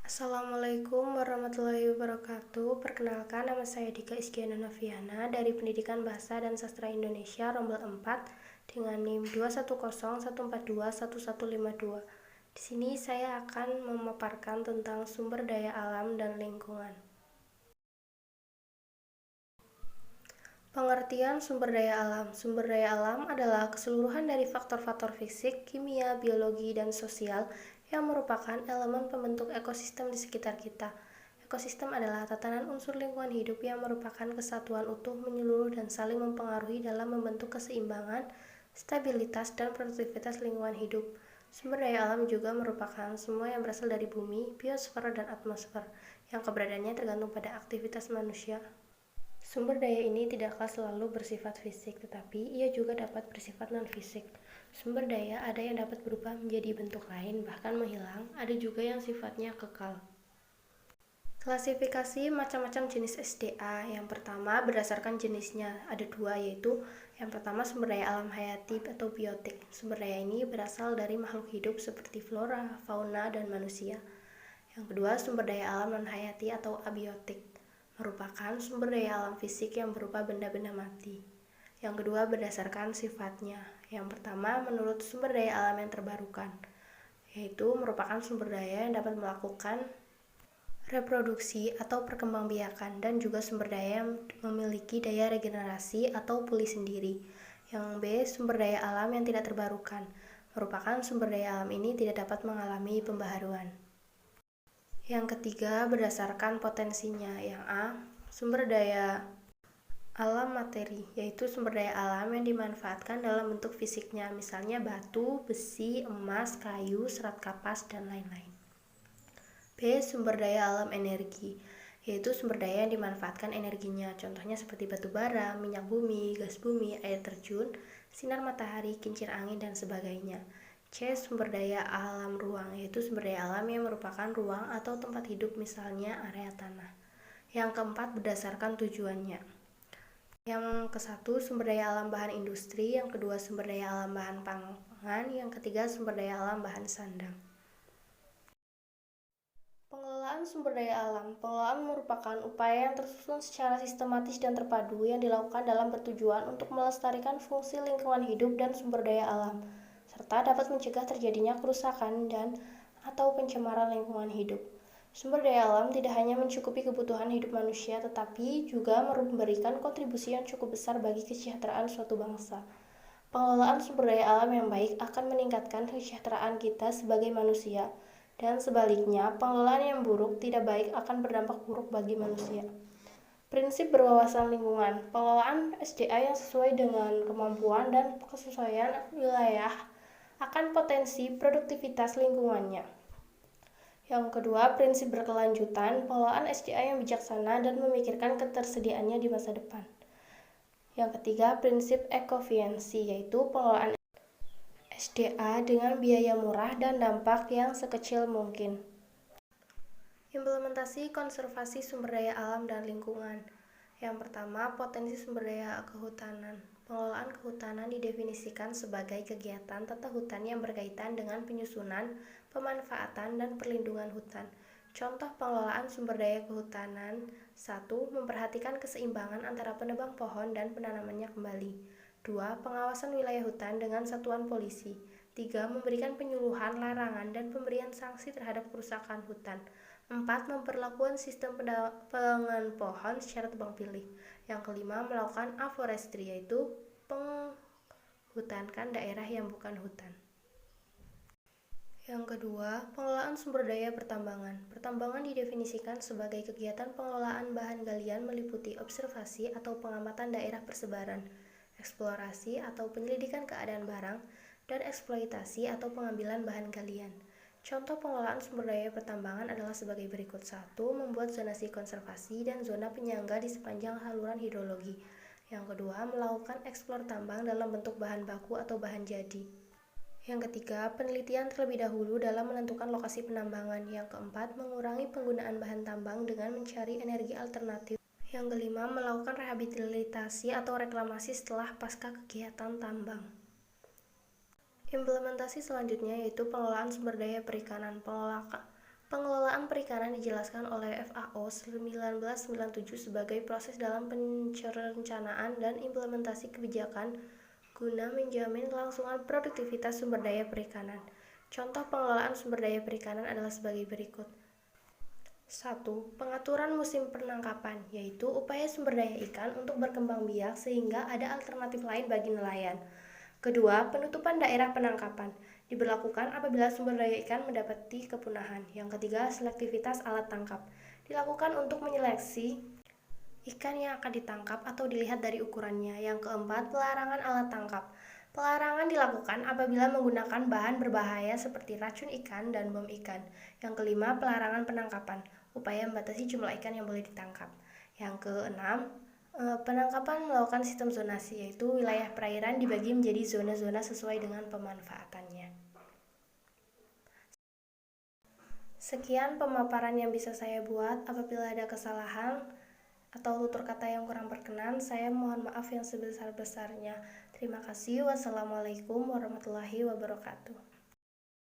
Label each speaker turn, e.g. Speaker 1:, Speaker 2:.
Speaker 1: Assalamualaikum warahmatullahi wabarakatuh. Perkenalkan, nama saya Dika Isgiana Noviana dari Pendidikan Bahasa dan Sastra Indonesia Rombel 4 dengan NIM 21014211152. Di sini saya akan memaparkan tentang sumber daya alam dan lingkungan. Pengertian sumber daya alam. Sumber daya alam adalah keseluruhan dari faktor-faktor fisik, kimia, biologi, dan sosial yang merupakan elemen pembentuk ekosistem di sekitar kita. Ekosistem adalah tatanan unsur lingkungan hidup yang merupakan kesatuan utuh, menyeluruh, dan saling mempengaruhi dalam membentuk keseimbangan, stabilitas, dan produktivitas lingkungan hidup. Sumber daya alam juga merupakan semua yang berasal dari bumi, biosfer, dan atmosfer, yang keberadaannya tergantung pada aktivitas manusia. Sumber daya ini tidaklah selalu bersifat fisik, tetapi ia juga dapat bersifat non-fisik. Sumber daya ada yang dapat berubah menjadi bentuk lain, bahkan menghilang, ada juga yang sifatnya kekal. Klasifikasi macam-macam jenis SDA. Yang pertama berdasarkan jenisnya, ada dua, yaitu yang pertama sumber daya alam hayati atau biotik. Sumber daya ini berasal dari makhluk hidup seperti flora, fauna, dan manusia. Yang kedua sumber daya alam non-hayati atau abiotik, merupakan sumber daya alam fisik yang berupa benda-benda mati. Yang kedua berdasarkan sifatnya. Yang pertama menurut sumber daya alam yang terbarukan, yaitu merupakan sumber daya yang dapat melakukan reproduksi atau perkembangbiakan dan juga sumber daya yang memiliki daya regenerasi atau pulih sendiri. Yang B, sumber daya alam yang tidak terbarukan, merupakan sumber daya alam ini tidak dapat mengalami pembaharuan. Yang ketiga berdasarkan potensinya. Yang A, sumber daya alam materi, yaitu sumber daya alam yang dimanfaatkan dalam bentuk fisiknya, misalnya batu, besi, emas, kayu, serat kapas, dan lain-lain. B, sumber daya alam energi, yaitu sumber daya yang dimanfaatkan energinya, contohnya seperti batu bara, minyak bumi, gas bumi, air terjun, sinar matahari, kincir angin, dan sebagainya. C, sumber daya alam ruang, yaitu sumber daya alam yang merupakan ruang atau tempat hidup, misalnya area tanah. Yang keempat berdasarkan tujuannya. Yang ke-1 sumber daya alam bahan industri, yang kedua sumber daya alam bahan pangan, yang ketiga sumber daya alam bahan sandang. Pengelolaan sumber daya alam. Pengelolaan merupakan upaya yang tersusun secara sistematis dan terpadu yang dilakukan dalam bertujuan untuk melestarikan fungsi lingkungan hidup dan sumber daya alam, serta dapat mencegah terjadinya kerusakan dan atau pencemaran lingkungan hidup. Sumber daya alam tidak hanya mencukupi kebutuhan hidup manusia, tetapi juga memberikan kontribusi yang cukup besar bagi kesejahteraan suatu bangsa. Pengelolaan sumber daya alam yang baik akan meningkatkan kesejahteraan kita sebagai manusia, dan sebaliknya, pengelolaan yang buruk tidak baik akan berdampak buruk bagi manusia. Prinsip berwawasan lingkungan. Pengelolaan SDA yang sesuai dengan kemampuan dan kesesuaian wilayah akan potensi produktivitas lingkungannya. Yang kedua, prinsip berkelanjutan. Pengelolaan SDA yang bijaksana dan memikirkan ketersediaannya di masa depan. Yang ketiga, prinsip ekofiensi, yaitu pengelolaan SDA dengan biaya murah dan dampak yang sekecil mungkin. Implementasi konservasi sumber daya alam dan lingkungan. Yang pertama, potensi sumber daya kehutanan. Pengelolaan kehutanan didefinisikan sebagai kegiatan tata hutan yang berkaitan dengan penyusunan, pemanfaatan, dan perlindungan hutan. Contoh pengelolaan sumber daya kehutanan: 1. Memperhatikan keseimbangan antara penebang pohon dan penanamannya kembali. 2. Pengawasan wilayah hutan dengan satuan polisi. 3. Memberikan penyuluhan, larangan, dan pemberian sanksi terhadap kerusakan hutan. 4. Memperlakukan sistem penebangan pohon secara tebang pilih. Yang kelima, melakukan aforestry, yaitu penghutankan daerah yang bukan hutan. Yang kedua, pengelolaan sumber daya pertambangan. Pertambangan didefinisikan sebagai kegiatan pengelolaan bahan galian meliputi observasi atau pengamatan daerah persebaran, eksplorasi atau penyelidikan keadaan barang, dan eksploitasi atau pengambilan bahan galian. Contoh pengelolaan sumber daya pertambangan adalah sebagai berikut. 1. Membuat zonasi konservasi dan zona penyangga di sepanjang saluran hidrologi. Yang kedua, melakukan eksplor tambang dalam bentuk bahan baku atau bahan jadi. Yang ketiga, penelitian terlebih dahulu dalam menentukan lokasi penambangan. Yang keempat, mengurangi penggunaan bahan tambang dengan mencari energi alternatif. Yang kelima, melakukan rehabilitasi atau reklamasi setelah pasca kegiatan tambang. Implementasi selanjutnya yaitu pengelolaan sumber daya perikanan. Pengelolaan perikanan dijelaskan oleh FAO 1997 sebagai proses dalam perencanaan dan implementasi kebijakan guna menjamin kelangsungan produktivitas sumber daya perikanan. Contoh pengelolaan sumber daya perikanan adalah sebagai berikut. 1. Pengaturan musim penangkapan, yaitu upaya sumber daya ikan untuk berkembang biak sehingga ada alternatif lain bagi nelayan. Kedua, penutupan daerah penangkapan diberlakukan apabila sumber daya ikan mendapati kepunahan. Yang ketiga, selektivitas alat tangkap dilakukan untuk menyeleksi ikan yang akan ditangkap atau dilihat dari ukurannya. Yang keempat, pelarangan alat tangkap. Pelarangan dilakukan apabila menggunakan bahan berbahaya seperti racun ikan dan bom ikan. Yang kelima, pelarangan penangkapan. Upaya membatasi jumlah ikan yang boleh ditangkap. Yang keenam, penangkapan melakukan sistem zonasi, yaitu wilayah perairan dibagi menjadi zona-zona sesuai dengan pemanfaatannya. Sekian pemaparan yang bisa saya buat. Apabila ada kesalahan atau tutur kata yang kurang berkenan, saya mohon maaf yang sebesar-besarnya. Terima kasih. Wassalamualaikum warahmatullahi wabarakatuh.